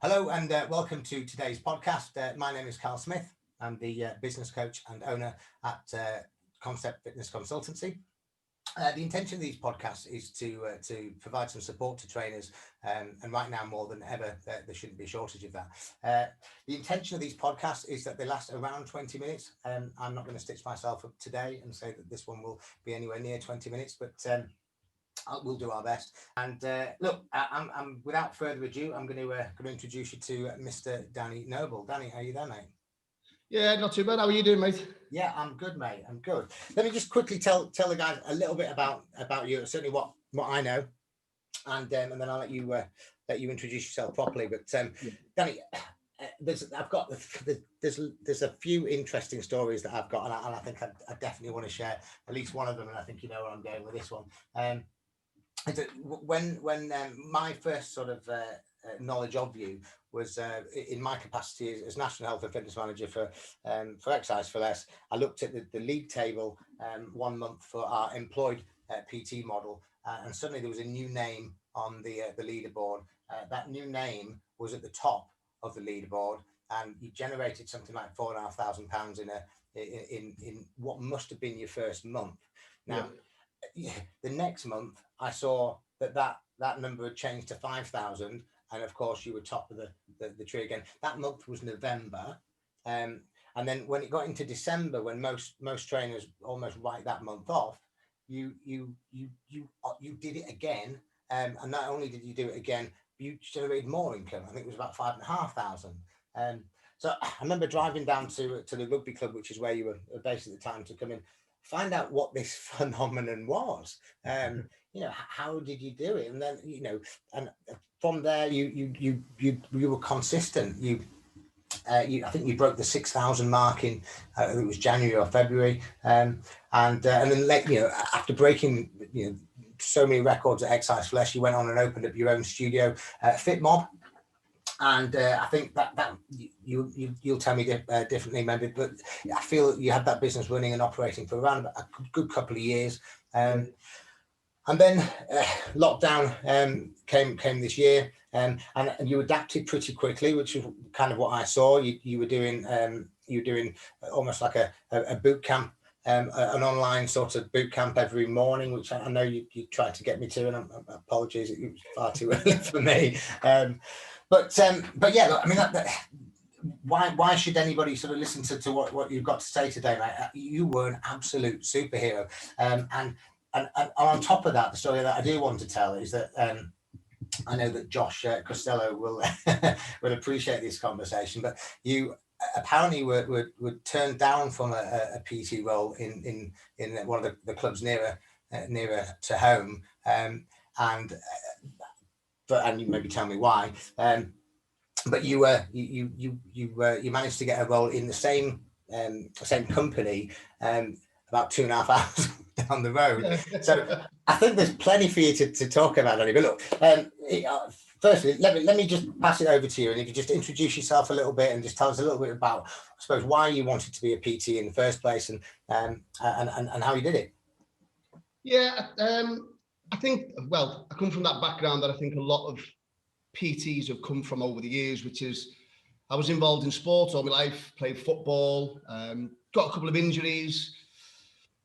Hello and welcome to today's podcast. My name is Carl Smith. I'm the business coach and owner at Concept Fitness Consultancy. The intention of these podcasts is to provide some support to trainers, and right now more than ever, there shouldn't be a shortage of that. The intention of these podcasts is that they last around 20 minutes. I'm not going to stitch myself up today and say that this one will be anywhere near 20 minutes, but we'll do our best. And look, I'm without further ado, I'm going to introduce you to Mr. Danny Noble. Danny, how are you there, mate? Yeah, not too bad. How are you doing, mate? Yeah, I'm good, mate. I'm good. Let me just quickly tell the guys a little bit about you, certainly what I know, and then I'll let you introduce yourself properly. But Danny, there's a few interesting stories that I've got, and I think I definitely want to share at least one of them, and I think you know where I'm going with this one. When my first sort of knowledge of you was in my capacity as National Health and Fitness Manager for Exercise for Less. I looked at the league table 1 month for our employed PT model, and suddenly there was a new name on the leaderboard. That new name was at the top of the leaderboard, and you generated something like £4,500 in what must have been your first month. Now, the next month I saw that number had changed to 5,000, and of course you were top of the tree again. That month was November, and then when it got into December, when most trainers almost write that month off, you did it again, and not only did you do it again, you generated more income. I think it was about 5,500. So I remember driving down to the rugby club, which is where you were based at the time, to come in, find out what this phenomenon was. How did you do it? And then, and from there, you were consistent. I think you broke the 6,000 mark in it was January or February, and then after breaking so many records at Exercise for Less, you went on and opened up your own studio, FITMOB. And I think that you'll tell me differently, maybe, but I feel you had that business running and operating for around a good couple of years, and then lockdown came this year, and you adapted pretty quickly, which is kind of what I saw. You were doing almost like a boot camp. An online sort of boot camp every morning, which I know you tried to get me to, and apologies, it was far too early for me. But yeah, look, I mean, why should anybody sort of listen to what you've got to say today, mate? You were an absolute superhero, and on top of that, the story that I do want to tell is that I know that Josh Costello will will appreciate this conversation, but you apparently were turned down from a PT role in one of the clubs nearer to home, and you maybe tell me why, but you managed to get a role in the same company about 2.5 hours down the road. So I think there's plenty for you to talk about, Danny. But look, firstly, let me just pass it over to you, and if you just introduce yourself a little bit and just tell us a little bit about, I suppose, why you wanted to be a PT in the first place, and how you did it. Yeah, I think, well, I come from that background that I think a lot of PTs have come from over the years, which is I was involved in sports all my life, played football, got a couple of injuries,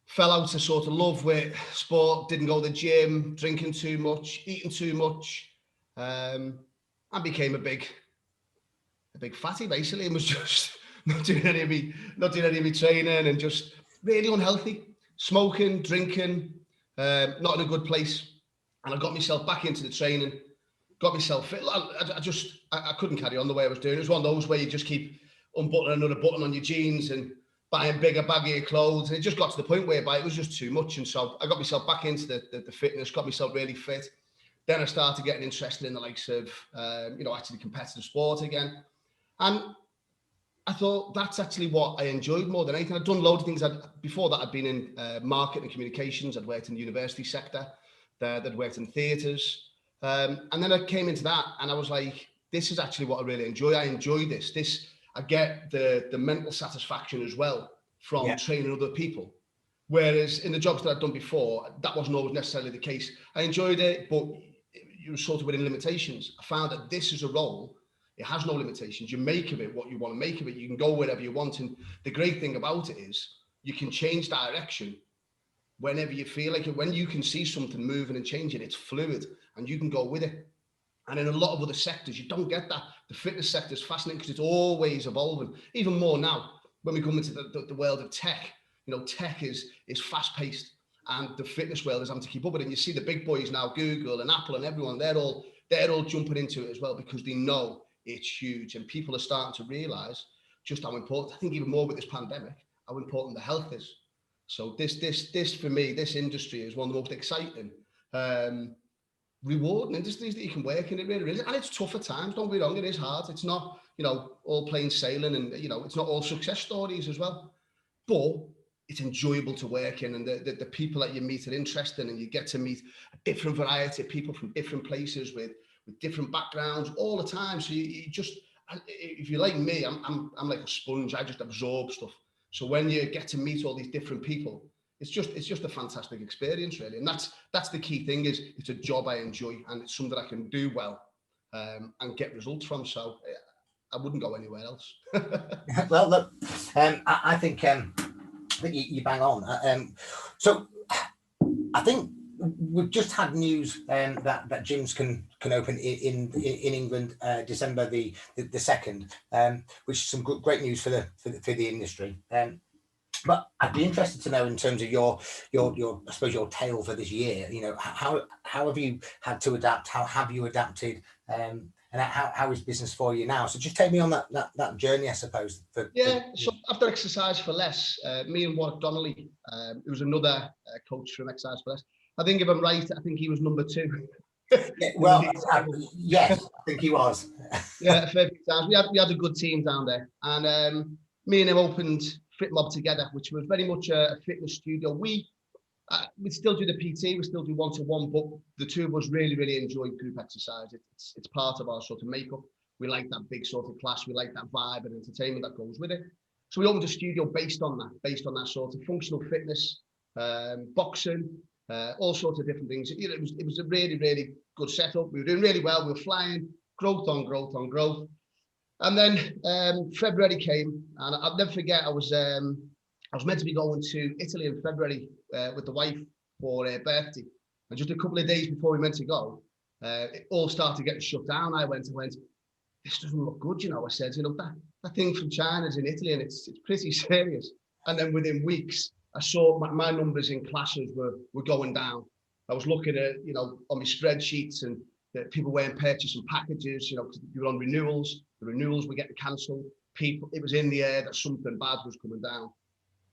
fell out of sort of love with sport, didn't go to the gym, drinking too much, eating too much. I became a big fatty basically, and was just not doing any of me training, and just really unhealthy, smoking, drinking, not in a good place. And I got myself back into the training, got myself fit. I couldn't carry on the way I was doing. It was one of those where you just keep unbuttoning another button on your jeans and buying bigger, baggier clothes. And it just got to the point whereby it was just too much. And so I got myself back into the fitness, got myself really fit. Then I started getting interested in the likes of, actually competitive sport again. And I thought that's actually what I enjoyed more than anything. I'd done loads of things. Before that, I'd been in marketing and communications. I'd worked in the university sector. I'd worked in theatres. And then I came into that and I was like, this is actually what I really enjoy. I enjoy this. I get the mental satisfaction as well from training other people. Whereas in the jobs that I'd done before, that wasn't always necessarily the case. I enjoyed it, but you were sort of within limitations. I found that this is a role It has no limitations. You make of it what you want to make of it. You can go wherever you want. And the great thing about it is you can change direction whenever you feel like it. When you can see something moving and changing, it's fluid and you can go with it. And in a lot of other sectors, you don't get that. The fitness sector is fascinating because it's always evolving, even more now when we come into the world of tech. You know, tech is fast paced and the fitness world is having to keep up with it. And you see the big boys now, Google and Apple and everyone, they're all jumping into it as well because they know it's huge. And people are starting to realize just how important, I think even more with this pandemic, how important the health is. So this for me, this industry is one of the most exciting, rewarding industries that you can work in. It really is. And it's tough at times, don't be wrong, it is hard. It's not, you know, all plain sailing and, you know, it's not all success stories as well. But it's enjoyable to work in, and the people that you meet are interesting, and you get to meet a different variety of people from different places with different backgrounds all the time. So you just, if you're like me, I'm like a sponge. I just absorb stuff. So when you get to meet all these different people, it's just a fantastic experience, really. And that's the key thing, is it's a job I enjoy and it's something I can do well, and get results from. So I wouldn't go anywhere else. Well, look, I think you bang on. So I think we've just had news that gyms can open in England December the 2nd, which is some great news for the industry. But I'd be interested to know, in terms of your I suppose your tale for this year. You know, how have you had to adapt? How have you adapted? And how is business for you now? So just take me on that journey, I suppose. So after Exercise for Less, me and Warwick Donnelly, it was another coach from Exercise for Less. I think if I'm right, I think he was number 2. Yeah, well, yes, I think he was. Yeah, a fair few times. We had a good team down there, and me and him opened FITMOB together, which was very much a fitness studio. We still do the PT, we still do one-to-one, but the two of us really enjoy group exercise. It's part of our sort of makeup. We like that big sort of class. We like that vibe and entertainment that goes with it. So we opened a studio based on that sort of functional fitness, boxing, all sorts of different things. You know, it was a really good setup. We were doing really well. We were flying, growth on growth. And then February came, and I'll never forget, I was meant to be going to Italy in February with the wife for her birthday. And just a couple of days before we meant to go, it all started getting shut down. I went, this doesn't look good, you know. I said, you know, that thing from China's in Italy, and it's pretty serious. And then within weeks, I saw my numbers in classes were going down. I was looking at, you know, on my spreadsheets, and people weren't purchasing packages, you know, because you were on renewals. The renewals were getting cancelled. It was in the air that something bad was coming down.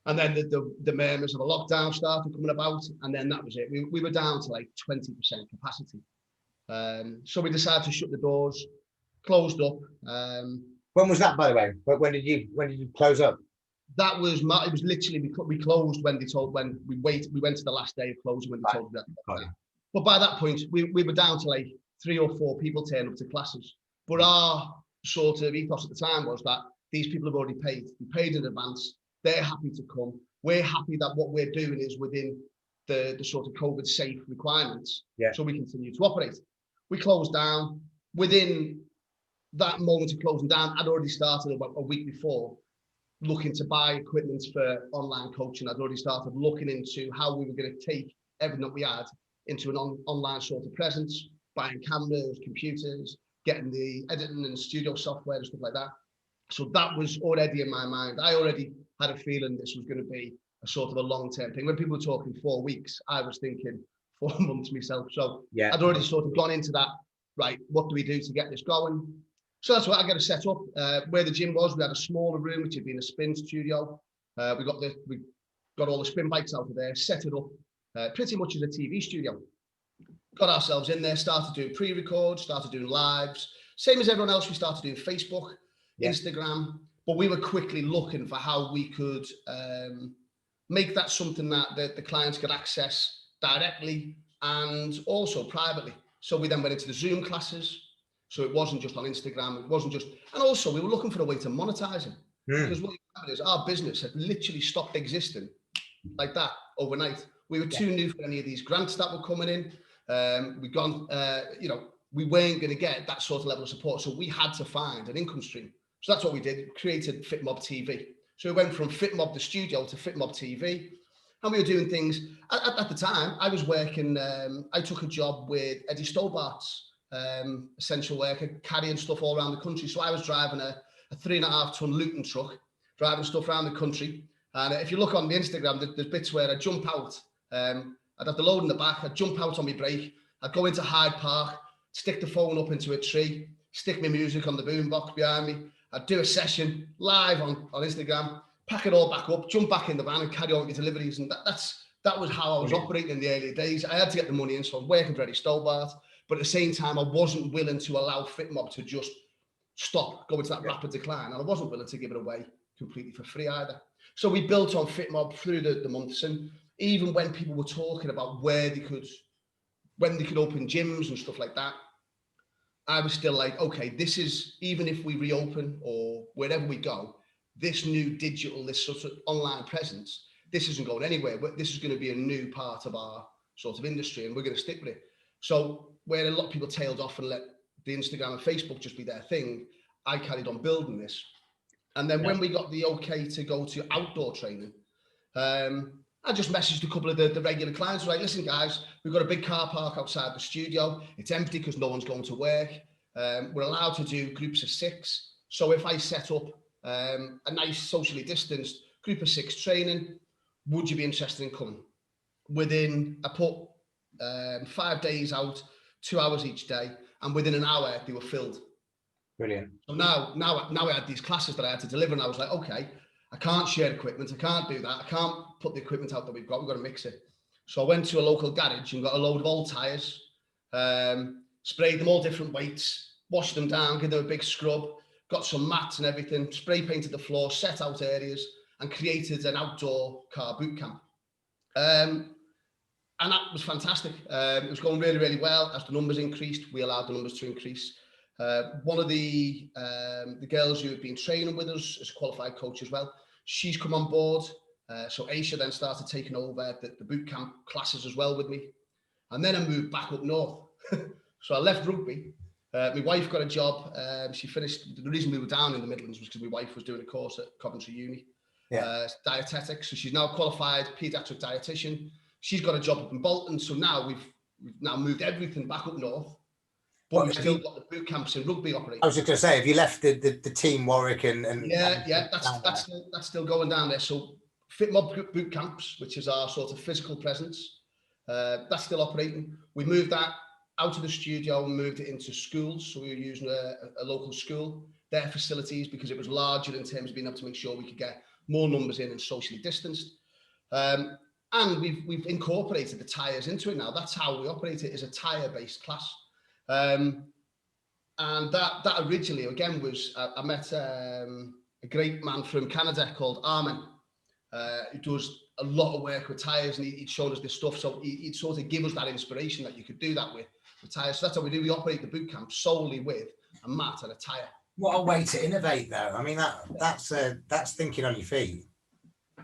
And then the murmurs of a lockdown started coming about, and then that was it. We were down to like 20% capacity. So we decided to shut the doors, closed up. When was that, by the way? When did you close up? That was it was literally, we closed when we went to the last day of closing when they told us that. But by that point, we were down to like 3 or 4 people turning up to classes. But our sort of ethos at the time was that these people have already paid. We paid in advance. They're happy to come. We're happy that what we're doing is within the sort of COVID safe requirements. Yeah. So we continue to operate. We closed down. Within that moment of closing down, I'd already started about a week before looking to buy equipment for online coaching. I'd already started looking into how we were going to take everything that we had into an online sort of presence, buying cameras, computers, getting the editing and studio software and stuff like that. So that was already in my mind. I already had a feeling this was going to be a sort of a long-term thing. When people were talking 4 weeks, I was thinking 4 months myself. So yeah, I'd already sort of gone into that, right, what do we do to get this going? So that's what I got to set up. Where the gym was, we had a smaller room, which had been a spin studio. We got all the spin bikes out of there, set it up pretty much as a TV studio. Got ourselves in there, started doing pre-records, started doing lives. Same as everyone else, we started doing Facebook, Instagram, but we were quickly looking for how we could make that something that the clients could access directly and also privately. So we then went into the Zoom classes. So it wasn't just on Instagram, it wasn't just, and also we were looking for a way to monetize it. Because what happened is our business had literally stopped existing like that overnight. We were too new for any of these grants that were coming in. We'd gone, we weren't going to get that sort of level of support. So we had to find an income stream. So that's what we did, created FITMOB TV. So we went from FITMOB the studio to FITMOB TV. And we were doing things, at the time, I was working, I took a job with Eddie Stobart's essential worker, carrying stuff all around the country. So I was driving a 3.5 ton Luton truck, driving stuff around the country. And if you look on the Instagram, there's bits where I jump out. I'd have the load in the back, I'd jump out on my brake, I'd go into Hyde Park, stick the phone up into a tree, stick my music on the boombox behind me. I'd do a session live on Instagram, pack it all back up, jump back in the van and carry on with deliveries. And that was how I was operating in the early days. I had to get the money in, so I was working for Eddie Stobart, but at the same time, I wasn't willing to allow FITMOB to just stop, go into that rapid decline. And I wasn't willing to give it away completely for free either. So we built on FITMOB through the months. And even when people were talking about when they could open gyms and stuff like that, I was still like, okay, this is, even if we reopen or wherever we go, this new digital, this sort of online presence, this isn't going anywhere. This is going to be a new part of our sort of industry, and we're going to stick with it. So where a lot of people tailed off and let the Instagram and Facebook just be their thing, I carried on building this. And then when we got the okay to go to outdoor training, I just messaged a couple of the regular clients, like, listen, guys, we've got a big car park outside the studio. It's empty because no one's going to work. We're allowed to do groups of 6. So if I set up a nice socially distanced group of 6 training, would you be interested in coming? I put 5 days out, 2 hours each day, and within an hour, they were filled. Brilliant. So now I had these classes that I had to deliver, and I was like, okay, I can't share equipment. I can't do that. I can't put the equipment out that we've got. We've got to mix it. So I went to a local garage and got a load of old tyres, sprayed them all different weights, washed them down, gave them a big scrub, got some mats and everything, spray painted the floor, set out areas, and created an outdoor car boot camp. And that was fantastic. It was going really, really well. As the numbers increased, we allowed the numbers to increase. One of the girls who had been training with us as a qualified coach as well, she's come on board. So Aisha then started taking over the boot camp classes as well with me. And then I moved back up north. So I left rugby. My wife got a job. She finished, the reason we were down in the Midlands was because my wife was doing a course at Coventry Uni, dietetics. So she's now a qualified paediatric dietitian. She's got a job up in Bolton. So now we've now moved everything back up north. But we've still got the boot camps in rugby operating. I was just going to say, have you left the team Warwick and that's still going down there. So FITMOB boot camps, which is our sort of physical presence, that's still operating. We moved that out of the studio and moved it into schools. So we were using a local school, their facilities, because it was larger in terms of being able to make sure we could get more numbers in and socially distanced. And we've incorporated the tyres into it now. That's how we operate it, is a tyre-based class. And that originally, again, was, I met a great man from Canada called Armin, who does a lot of work with tyres, and he'd shown us this stuff. So he'd sort of give us that inspiration that you could do that with tyres. So that's how we do. We operate the boot camp solely with a mat and a tyre. What a way to innovate, though. I mean, that's thinking on your feet.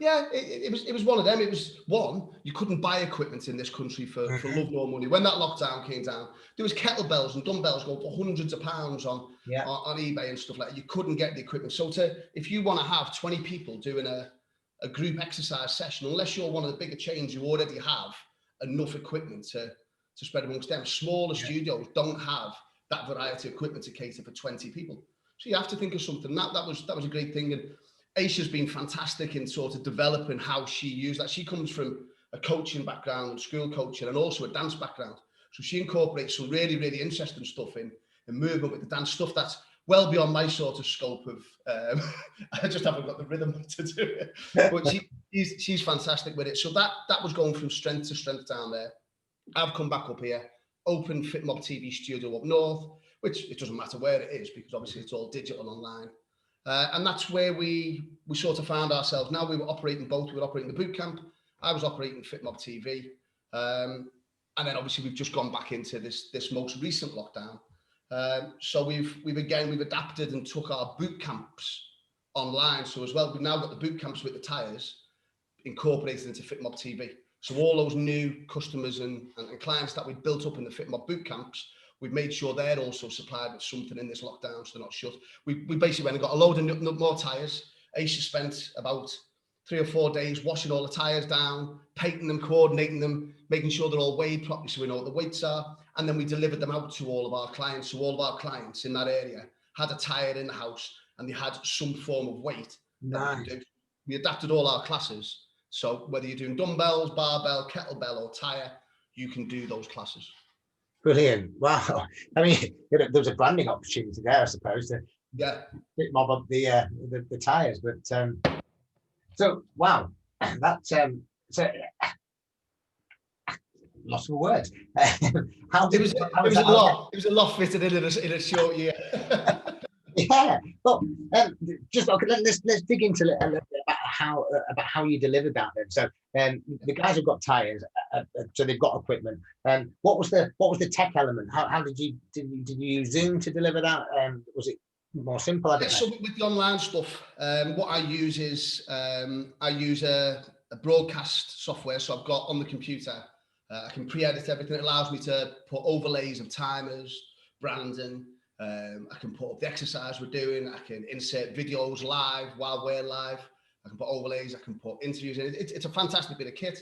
Yeah, it was one of them. It was one, you couldn't buy equipment in this country for love nor money. When that lockdown came down, there was kettlebells and dumbbells going for hundreds of pounds on eBay and stuff like that. You couldn't get the equipment. So if you want to have 20 people doing a group exercise session, unless you're one of the bigger chains, you already have enough equipment to spread amongst them. Smaller studios don't have that variety of equipment to cater for 20 people. So you have to think of something. That was a great thing. And Aisha's been fantastic in sort of developing how she used that. She comes from a coaching background, school coaching, and also a dance background. So she incorporates some really, really interesting stuff in movement with the dance stuff that's well beyond my sort of scope of, I just haven't got the rhythm to do it. But she's fantastic with it. So that was going from strength to strength down there. I've come back up here, opened FITMOB TV studio up north, which it doesn't matter where it is because obviously it's all digital online. And that's where we sort of found ourselves. Now we were operating both. We were operating the boot camp. I was operating FITMOB TV. And then obviously we've just gone back into this most recent lockdown. So we've adapted and took our boot camps online. So as well, we've now got the boot camps with the tyres incorporated into FITMOB TV. So all those new customers and clients that we built up in the FITMOB boot camps, we've made sure they're also supplied with something in this lockdown, so they're not shut. We basically went and got a load of more tyres. Aisha spent about 3 or 4 days washing all the tyres down, painting them, coordinating them, making sure they're all weighed properly so we know what the weights are. And then we delivered them out to all of our clients. So all of our clients in that area had a tyre in the house and they had some form of weight that we could do. We adapted all our classes. So whether you're doing dumbbells, barbell, kettlebell or tyre, you can do those classes. Brilliant. Wow. I mean, there was a branding opportunity there, I suppose, to FITMOB up the tyres. But so, wow, that's so lots of words. How did it was a lot fitted in a short year. Yeah, well, just okay, let's dig into a little bit about how you delivered that then. So, the guys have got tyres, so they've got equipment. What was the tech element? How did you use Zoom to deliver that? Was it more simple? I don't know. So with the online stuff, what I use is I use a broadcast software. So I've got on the computer, I can pre-edit everything. It allows me to put overlays of timers, branding. I can put up the exercise we're doing. I can insert videos live while we're live. I can put overlays. I can put interviews in. It's a fantastic bit of kit.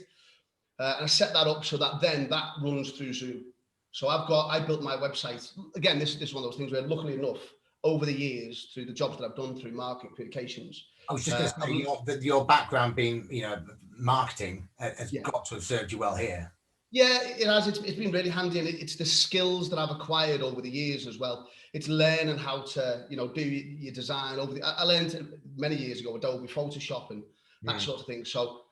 And I set that up so that then that runs through Zoom. So I built my website. Again, this is one of those things where luckily enough, over the years, through the jobs that I've done through marketing communications. I was just going to say, your background being, marketing has got to have served you well here. Yeah, it has. It's been really handy, and it's the skills that I've acquired over the years as well. It's learning how to, do your design. I learned many years ago Adobe Photoshop and that sort of thing. So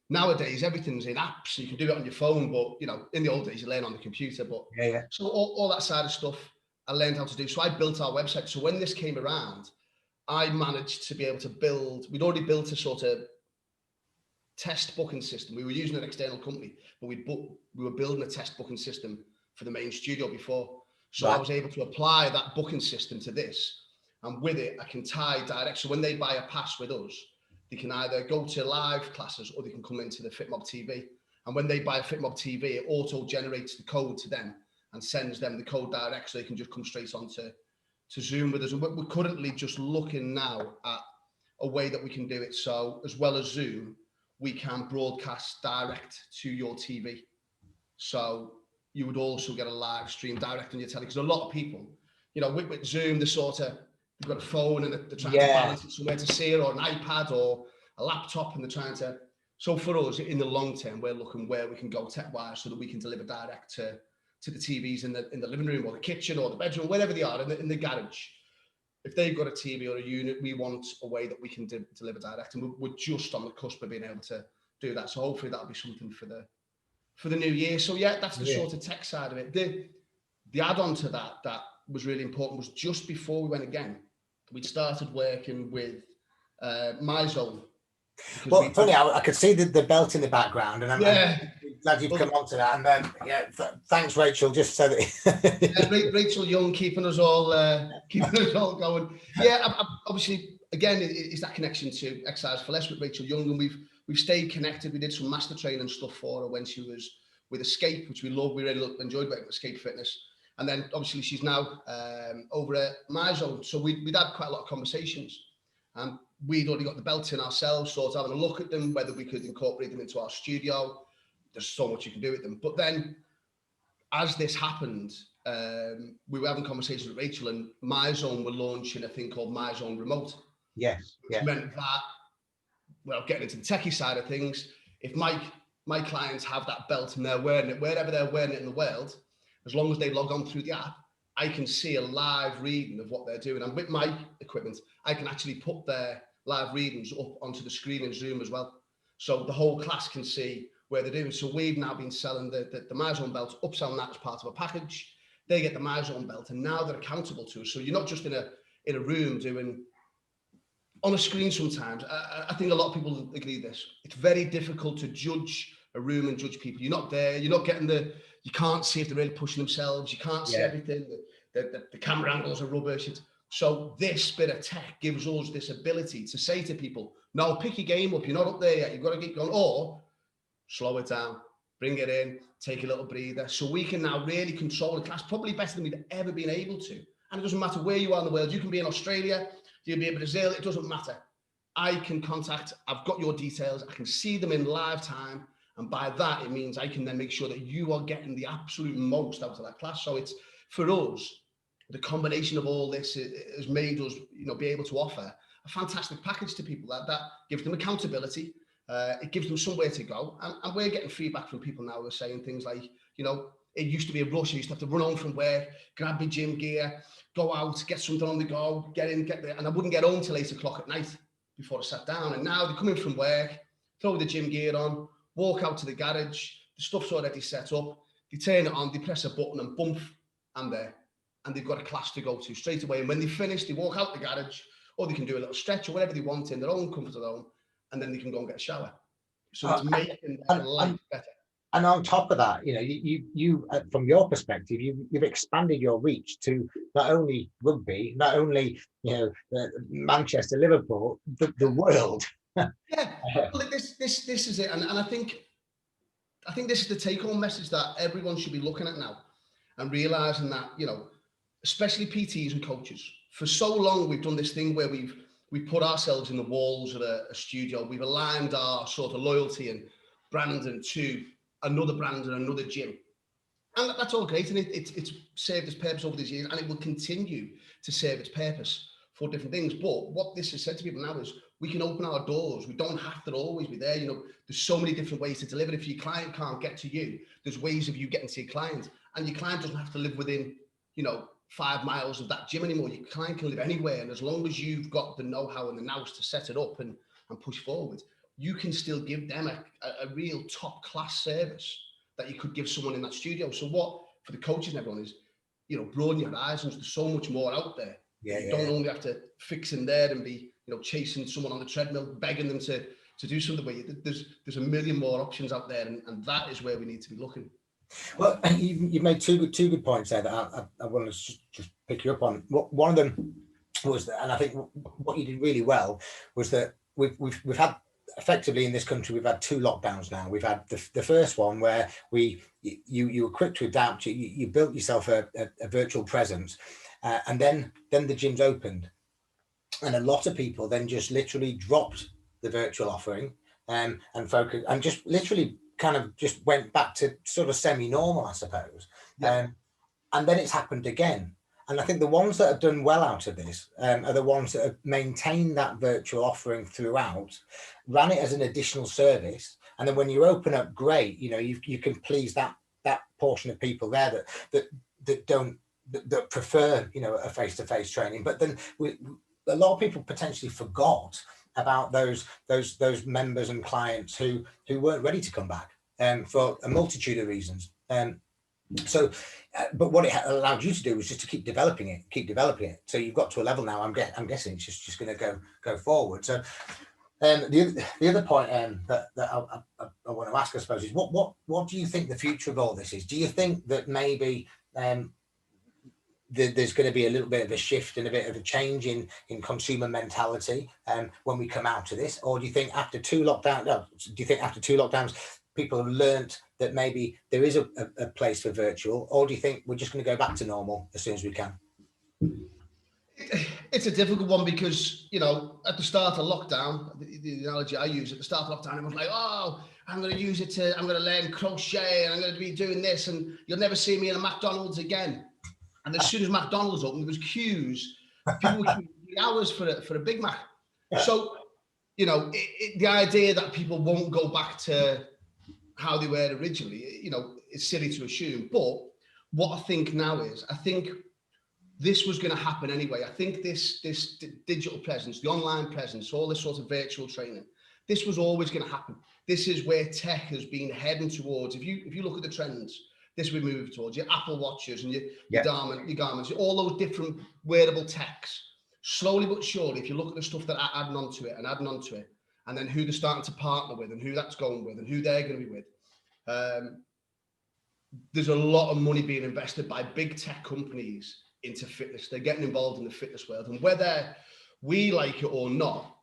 nowadays everything's in apps. You can do it on your phone, but in the old days you learn on the computer. But so all that side of stuff I learned how to do. So I built our website. So when this came around, I managed to be able to build. We'd already built a sort of test booking system. We were using an external company, but we were building a test booking system for the main studio before. So I was able to apply that booking system to this, and with it, I can tie direct. So when they buy a pass with us, they can either go to live classes or they can come into the FITMOB TV. And when they buy a FITMOB TV, it auto generates the code to them and sends them the code direct, so they can just come straight on to Zoom with us. And we're currently just looking now at a way that we can do it. So as well as Zoom, we can broadcast direct to your TV. So you would also get a live stream direct on your telly. Because a lot of people, with Zoom, they've got a phone and they're trying to balance it somewhere to see it, or an iPad or a laptop, and they're trying to. So for us, in the long term, we're looking where we can go tech-wise so that we can deliver direct to the TVs in the living room or the kitchen or the bedroom, wherever they are, in the garage. If they've got a TV or a unit, we want a way that we can deliver direct, and we're just on the cusp of being able to do that. So hopefully that'll be something for the new year. So that's the sort of tech side of it. The add-on to that was really important was just before we went again, we started working with MyZone. Well, funny, I could see the belt in the background, and I'm glad you've come on to that. And thanks, Rachel. Just so that Rachel Young keeping us all going. Obviously, again, it's that connection to Exercise for Less with Rachel Young, and we've stayed connected. We did some master training stuff for her when she was with Escape, which we love. We really enjoyed working with Escape Fitness. And then obviously she's now over at MyZone. So we'd had quite a lot of conversations, and we'd already got the belts in ourselves, sort of having a look at them, whether we could incorporate them into our studio. There's so much you can do with them. But then as this happened, we were having conversations with Rachel, and MyZone were launching a thing called MyZone Remote. Yes. Which meant that, well, getting into the techie side of things, if my clients have that belt and they're wearing it, wherever they're wearing it in the world, as long as they log on through the app, I can see a live reading of what they're doing. And with my equipment, I can actually put their live readings up onto the screen in Zoom as well. So the whole class can see where they're doing. So we've now been selling the MyZone belt, upselling that as part of a package. They get the MyZone belt, and now they're accountable to us. So you're not just in a room doing on a screen sometimes. I think a lot of people agree this. It's very difficult to judge a room and judge people. You're not there. You're not getting you can't see if they're really pushing themselves. You can't see everything. The camera angles are rubbish. So this bit of tech gives us this ability to say to people, no, pick your game up. You're not up there yet. You've got to keep going, or slow it down. bring it in, take a little breather. So we can now really control the class, probably better than we've ever been able to. And it doesn't matter where you are in the world. You can be in Australia, you can be in Brazil, it doesn't matter. I can contact, I've got your details, I can see them in live time. And by that, it means I can then make sure that you are getting the absolute most out of that class. So it's, for us, the combination of all this has made us, be able to offer a fantastic package to people that gives them accountability. It gives them somewhere to go. And we're getting feedback from people now who are saying things like, it used to be a rush. I used to have to run home from work, grab my gym gear, go out, get something on the go, get in, get there. And I wouldn't get home till 8 o'clock at night before I sat down. And now they come in from work, throw the gym gear on, walk out to the garage, the stuff's already set up, they turn it on, they press a button and bump, I'm there. And they've got a class to go to straight away. And when they finish, they walk out the garage, or they can do a little stretch or whatever they want in their own comfort of their own, and then they can go and get a shower. So it's making their life better. And on top of that, you from your perspective, you've expanded your reach to not only rugby, not only Manchester, Liverpool, the world. Yeah, well, this is it, and I think this is the take-home message that everyone should be looking at now, and realizing that especially PTs and coaches, for so long we've done this thing where we put ourselves in the walls of a studio. We've aligned our sort of loyalty and branding to another brand and another gym. And that's all great. And it's served its purpose over these years, and it will continue to serve its purpose for different things. But what this has said to people now is we can open our doors. We don't have to always be there. There's so many different ways to deliver. If your client can't get to you, there's ways of you getting to your client. And your client doesn't have to live within, 5 miles of that gym anymore. Your client can live anywhere. And as long as you've got the know-how and the nous to set it up and push forward, you can still give them a real top class service that you could give someone in that studio. So what for the coaches and everyone is, broaden your horizons. There's so much more out there. You don't only have to fix in there and be, chasing someone on the treadmill, begging them to do something with you. There's a million more options out there, and that is where we need to be looking. Well, you've made two good points there that I want to just pick you up on. One of them was that, and I think what you did really well was that we've had, effectively in this country, we've had 2 lockdowns now. We've had the first one where you were quick to adapt. You built yourself a virtual presence, and then the gyms opened, and a lot of people then just literally dropped the virtual offering and focused and just literally kind of just went back to sort of semi-normal, I suppose. Yeah. And then it's happened again. And I think the ones that have done well out of this are the ones that have maintained that virtual offering throughout, ran it as an additional service. And then when you open up, great, you can please that portion of people there that prefer, a face-to-face training. But then a lot of people potentially forgot about those members and clients who weren't ready to come back for a multitude of reasons. But what it allowed you to do was just to keep developing it. So you've got to a level now. I'm guessing it's just going to go forward. So the other point that I want to ask, I suppose, is what do you think the future of all this is? Do you think that maybe there's going to be a little bit of a shift and a bit of a change in consumer mentality when we come out of this? Or do you think after 2 lockdowns, people have learnt that maybe there is a place for virtual? Or do you think we're just going to go back to normal as soon as we can? It's a difficult one because, at the start of lockdown, the analogy I use, at the start of lockdown, everyone's like, oh, I'm going to learn crochet and I'm going to be doing this and you'll never see me in a McDonald's again. And as soon as McDonald's opened, there was queues. People were queuing hours for a Big Mac. So, the idea that people won't go back to how they were originally, it's silly to assume. But what I think now is, I think this was going to happen anyway. I think this digital presence, the online presence, all this sort of virtual training, this was always going to happen. This is where tech has been heading towards. If you look at the trends, this we move towards your Apple Watches and your Garments, all those different wearable techs. Slowly but surely, if you look at the stuff that are adding onto it, and then who they're starting to partner with and who that's going with and who they're going to be with, there's a lot of money being invested by big tech companies into fitness. They're getting involved in the fitness world. And whether we like it or not,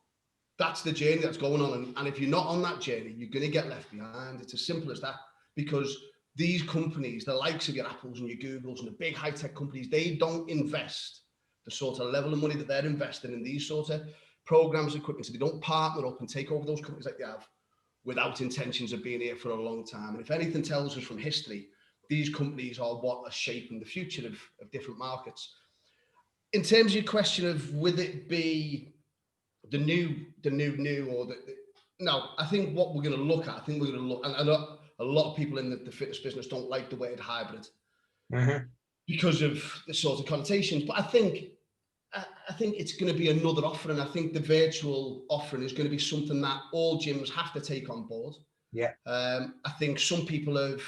that's the journey that's going on. And if you're not on that journey, you're going to get left behind. It's as simple as that. because these companies, the likes of your Apples and your Googles and the big high-tech companies, they don't invest the sort of level of money that they're investing in these sort of programs, equipment. So they don't partner up and take over those companies like they have without intentions of being here for a long time. And if anything tells us from history, these companies are what are shaping the future of different markets. In terms of your question of will it be the new or no, I think what we're going to look at, and I know a lot of people in the fitness business don't like the word hybrid because of the sort of connotations, but I think it's going to be another offering. I think the virtual offering is going to be something that all gyms have to take on board. Yeah. I think some people have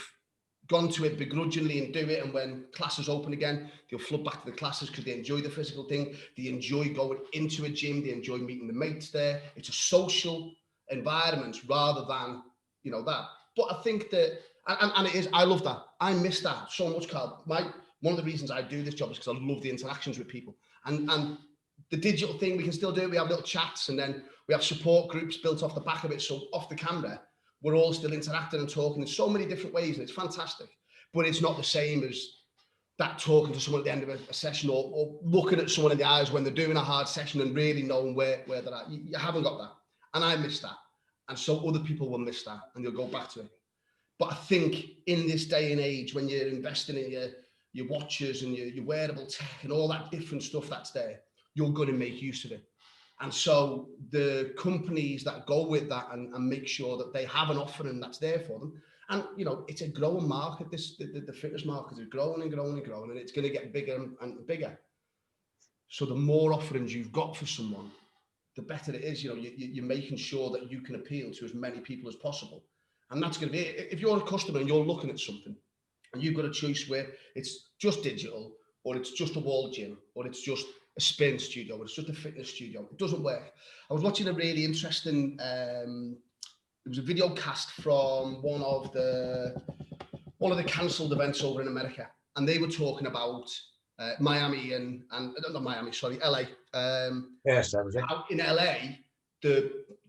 gone to it begrudgingly and do it, and when classes open again, they'll flood back to the classes because they enjoy the physical thing. They enjoy going into a gym. They enjoy meeting the mates there. It's a social environment rather than, you know, that. But I think that, and it is, I love that. I miss that so much, Carl. One of the reasons I do this job is because I love the interactions with people. And the digital thing, we can still do it. We have little chats, and then we have support groups built off the back of it. So off the camera, we're all still interacting and talking in so many different ways, and it's fantastic. But it's not the same as that talking to someone at the end of a session, or looking at someone in the eyes when they're doing a hard session and really knowing where they're at. You haven't got that. And I miss that. And so other people will miss that, and you'll go back to it. But I think in this day and age, when you're investing in your watches and your wearable tech and all that different stuff that's there, you're going to make use of it. And so the companies that go with that and make sure that they have an offering that's there for them. And, you know, it's a growing market. The fitness market is growing and growing and growing, and it's going to get bigger and bigger. So the more offerings you've got for someone, the better it is. You know, you're making sure that you can appeal to as many people as possible. And that's going to be it. If you're a customer and you're looking at something and you've got a choice where it's just digital, or it's just a wall gym, or it's just a spin studio, or it's just a fitness studio, it doesn't work. I was watching a really interesting, it was a video cast from one of the cancelled events over in America. And they were talking about Miami and not Miami, sorry, LA. Yes, that was it. In LA,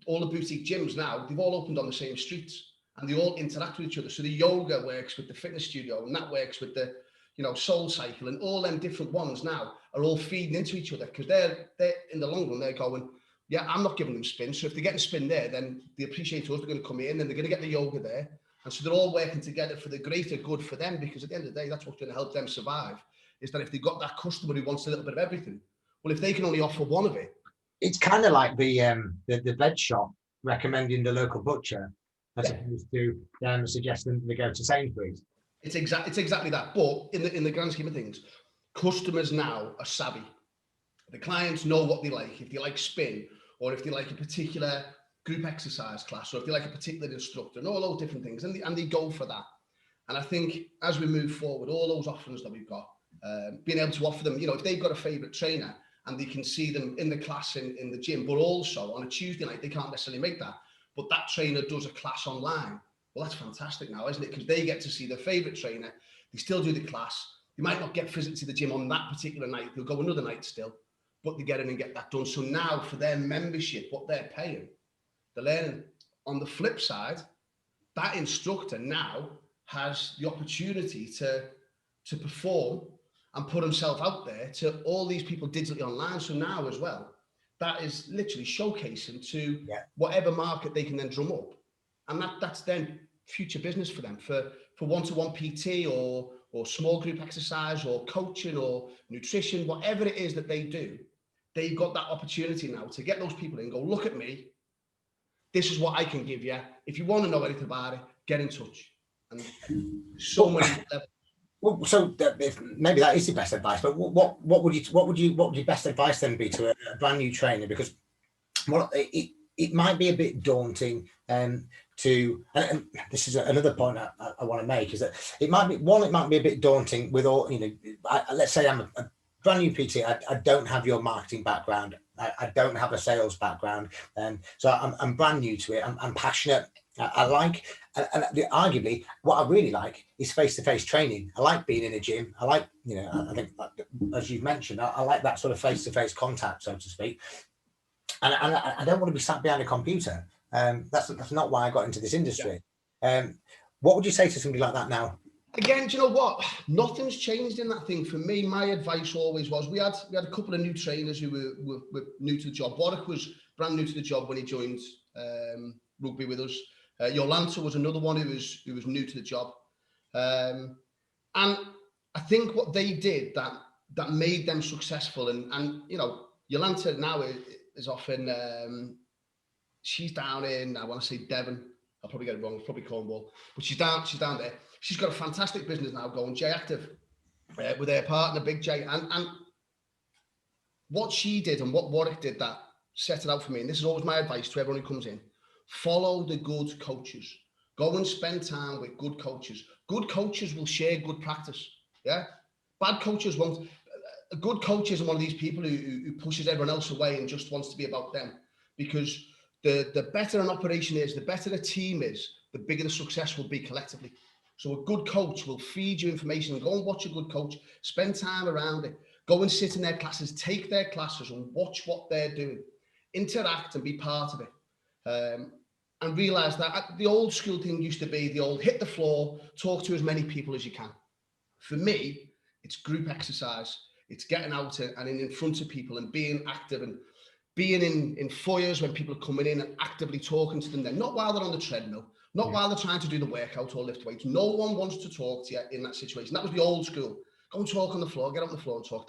all the boutique gyms now, they've all opened on the same streets, and they all interact with each other. So the yoga works with the fitness studio, and that works with the, you know, Soul Cycle, and all them different ones now are all feeding into each other, because they're in the long run, they're going, yeah, I'm not giving them spin. So if they're getting spin there, then they appreciate us, they're going to come in and they're going to get the yoga there. And so they're all working together for the greater good for them, because at the end of the day, that's what's going to help them survive, is that if they've got that customer who wants a little bit of everything, well, if they can only offer one of it. It's kind of like the veg shop recommending the local butcher as opposed to suggesting they go to Sainsbury's. It's exactly that. But in the grand scheme of things, customers now are savvy. The clients know what they like. If they like spin, or if they like a particular group exercise class, or if they like a particular instructor, and all those different things, and they go for that. And I think as we move forward, all those offerings that we've got, being able to offer them, you know, if they've got a favorite trainer and they can see them in the class in the gym, but also on a Tuesday night, they can't necessarily make that, but that trainer does a class online. Well, that's fantastic now, isn't it? Because they get to see their favorite trainer. They still do the class. They might not get physically to the gym on that particular night. They'll go another night still, but they get in and get that done. So now for their membership, what they're paying, they're learning. On the flip side, that instructor now has the opportunity to perform and put himself out there to all these people digitally online. So now as well, that is literally showcasing to whatever market they can then drum up. And that's then future business for them, for one-to-one PT or small group exercise or coaching or nutrition, whatever it is that they do. They've got that opportunity now to get those people in and go, look at me. This is what I can give you. If you want to know anything about it, get in touch. And so many levels. Well, so maybe that is the best advice. But what would your best advice then be to a brand new trainer? Because it might be a bit daunting to, and this is another point I want to make, is that it might be a bit daunting with all, you know, let's say I'm a brand new PT. I don't have your marketing background. I don't have a sales background, so I'm brand new to it. I'm passionate. I like, and arguably, what I really like is face-to-face training. I like being in a gym. I like, you know, I think, as you've mentioned, I like that sort of face-to-face contact, so to speak. And I don't want to be sat behind a computer. That's not why I got into this industry. What would you say to somebody like that now? Again, do you know what? Nothing's changed in that thing. For me, my advice always was, we had a couple of new trainers who were new to the job. Warwick was brand new to the job when he joined rugby with us. Yolanta was another one who was new to the job. And I think what they did that made them successful, and you know, Yolanta now is often, she's down in, I want to say Devon. I'll probably get it wrong, probably Cornwall, but she's down there. She's got a fantastic business now going, J Active, with her partner, Big J. And what she did and what Warwick did that set it out for me, and this is always my advice to everyone who comes in, follow the good coaches. Go and spend time with good coaches. Good coaches will share good practice, yeah? Bad coaches won't. A good coach isn't one of these people who pushes everyone else away and just wants to be about them, because the better an operation is, the better a team is, the bigger the success will be collectively. So a good coach will feed you information. Go and watch a good coach, spend time around it, go and sit in their classes, take their classes and watch what they're doing, interact and be part of it. And realize that the old school thing used to be the old hit the floor, talk to as many people as you can. For me, it's group exercise. It's getting out and in front of people and being active and being in foyers when people are coming in and actively talking to them then, not while they're on the treadmill, not while they're trying to do the workout or lift weights. No one wants to talk to you in that situation. That was the old school. Go and talk on the floor, get on the floor and talk.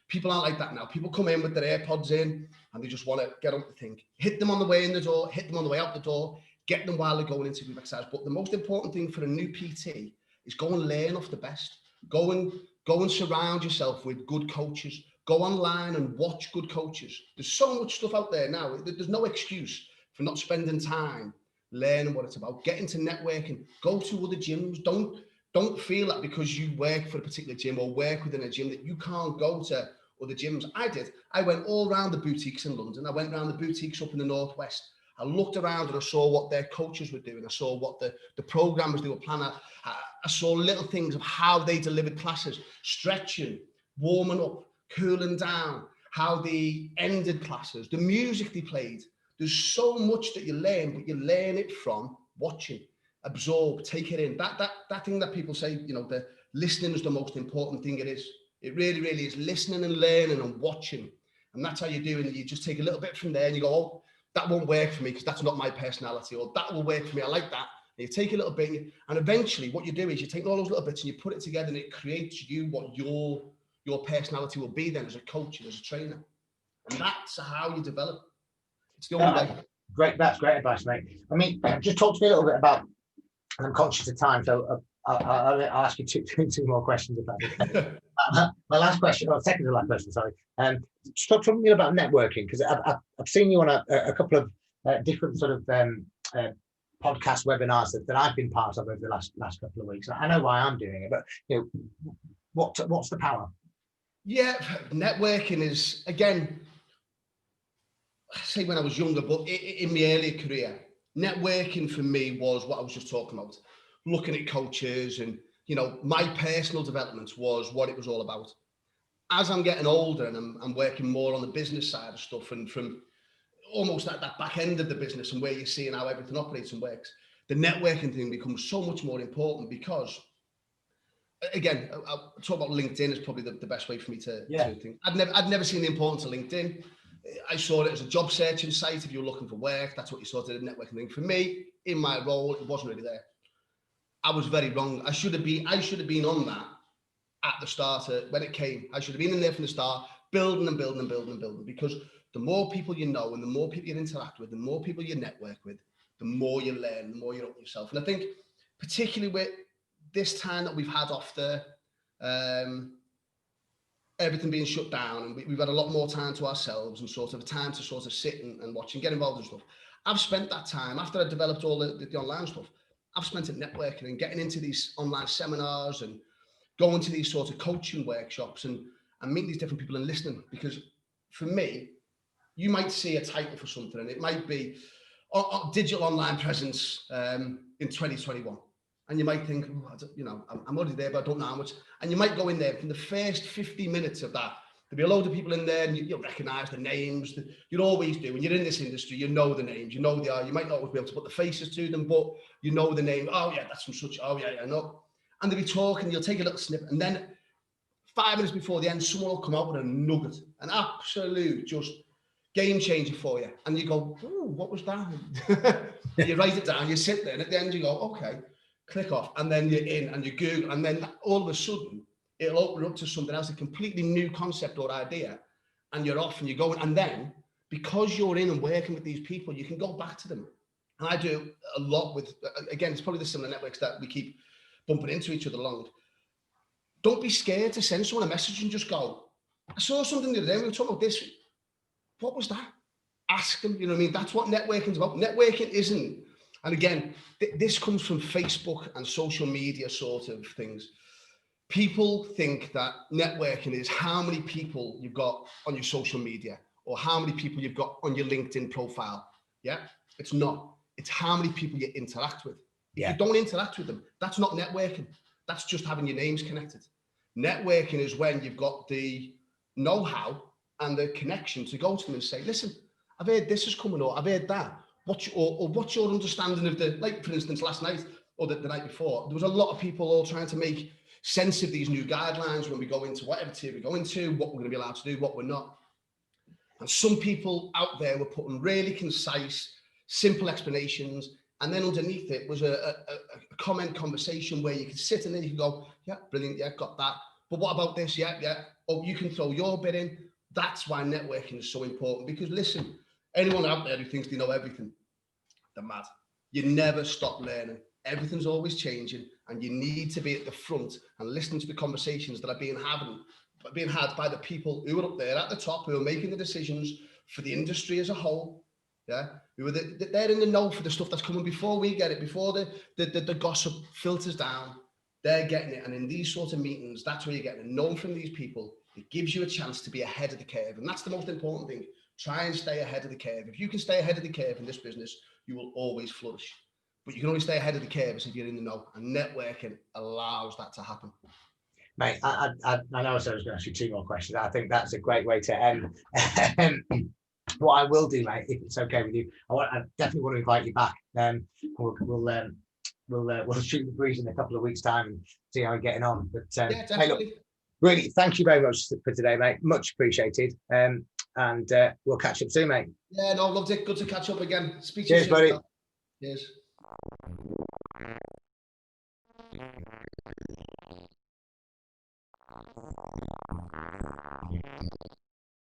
People aren't like that now. People come in with their AirPods in and they just want to get on the thing. Hit them on the way in the door, hit them on the way out the door, get them while they're going into group exercise. But the most important thing for a new PT is go and learn off the best. Go and surround yourself with good coaches. Go online and watch good coaches. There's so much stuff out there now. There's no excuse for not spending time learning what it's about. Get into networking. Go to other gyms. Don't feel that because you work for a particular gym or work within a gym that you can't go to other gyms. I did. I went all around the boutiques in London. I went around the boutiques up in the Northwest. I looked around and I saw what their coaches were doing. I saw what the programs they were planning. I saw little things of how they delivered classes, stretching, warming up, cooling down, how they ended classes, the music they played. There's so much that you learn, but you learn it from watching, absorb, take it in. That thing that people say, you know, the listening is the most important thing. It is. It really, really is. Listening and learning and watching. And that's how you do it. You just take a little bit from there and you go, oh, that won't work for me because that's not my personality, or that will work for me. I like that. And you take a little bit and eventually what you do is you take all those little bits and you put it together and it creates you what your personality will be then as a coach and as a trainer. And that's how you develop. It's the only way. Great. That's great advice, mate. I mean, just talk to me a little bit about, and I'm conscious of time, so I'll ask you two more questions about it. My last question, or second to last question, sorry. Just talk to me about networking, because I've seen you on a couple of different sort of podcast webinars that I've been part of over the last couple of weeks. I know why I'm doing it, but you know, what's the power? Yeah, networking is, again, I say when I was younger, but in my earlier career, networking for me was what I was just talking about. Looking at coaches and, you know, my personal development was what it was all about. As I'm getting older and I'm working more on the business side of stuff and from almost at that back end of the business and where you're seeing how everything operates and works, the networking thing becomes so much more important because, again, I'll talk about LinkedIn is probably the best way for me to think. I'd never seen the importance of LinkedIn. I saw it as a job searching site. If you were looking for work, that's what you saw to the networking thing. For me, in my role, it wasn't really there. I was very wrong. I should have been on that at the start when it came. I should have been in there from the start, building and building and building and building, because the more people you know and the more people you interact with, the more people you network with, the more you learn, the more you open yourself. And I think particularly with this time that we've had after everything being shut down, and we've had a lot more time to ourselves and sort of a time to sort of sit and watch and get involved in stuff. I've spent that time, after I developed all the online stuff, I've spent it networking and getting into these online seminars and going to these sort of coaching workshops and meeting these different people and listening. Because for me, you might see a title for something and it might be digital online presence in 2021. And you might think, oh, you know, I'm already there, but I don't know how much. And you might go in there from the first 50 minutes of that, be a load of people in there, and you'll recognise the names. You always do. When you're in this industry, you know the names, you know they are. You might not always be able to put the faces to them, but you know the name. Oh yeah, that's from such. Oh yeah, no. And they'll be talking. You'll take a little snippet, and then 5 minutes before the end, someone will come out with a nugget, an absolute just game changer for you. And you go, oh, what was that? You write it down, you sit there, and at the end you go, okay, click off, and then you're in and you Google, and then all of a sudden it'll open up to something else, a completely new concept or idea, and you're off and you're going. And then because you're in and working with these people, you can go back to them. And I do a lot with, again, it's probably the similar networks that we keep bumping into each other along. Don't be scared to send someone a message and just go, I saw something the other day, we were talking about this. What was that? Ask them, you know what I mean? That's what networking is about. Networking isn't, and again, this comes from Facebook and social media sort of things. People think that networking is how many people you've got on your social media or how many people you've got on your LinkedIn profile. Yeah, it's not. It's how many people you interact with. If you don't interact with them, that's not networking. That's just having your names connected. Networking is when you've got the know-how and the connection to go to them and say, listen, I've heard this is coming, or I've heard that. What's your understanding of the, like, for instance, last night or the night before, there was a lot of people all trying to make sense of these new guidelines when we go into whatever tier we go into, what we're going to be allowed to do, what we're not. And some people out there were putting really concise, simple explanations. And then underneath it was a comment conversation where you could sit and then you can go, yeah, brilliant, yeah, got that. But what about this? Yeah, yeah. Oh, you can throw your bit in. That's why networking is so important. Because listen, anyone out there who thinks they know everything, they're mad. You never stop learning. Everything's always changing, and you need to be at the front and listening to the conversations that are being had by the people who are up there at the top, who are making the decisions for the industry as a whole. Yeah, they're in the know for the stuff that's coming before we get it, before the gossip filters down. They're getting it, and in these sort of meetings, that's where you're getting a know from these people. It gives you a chance to be ahead of the curve, and that's the most important thing. Try and stay ahead of the curve. If you can stay ahead of the curve in this business, you will always flourish. But you can only stay ahead of the curve if you're in the know, and networking allows that to happen. Mate, I know I was going to ask you 2 more questions. I think that's a great way to end. What I will do, mate, if it's okay with you, I definitely want to invite you back. We'll shoot the breeze in a couple of weeks' time and see how we're getting on. But yeah, definitely. Hey, look, really, thank you very much for today, mate. Much appreciated. And we'll catch up soon, mate. Yeah, no, loved it. Good to catch up again. Speak to you soon, buddy. Cheers.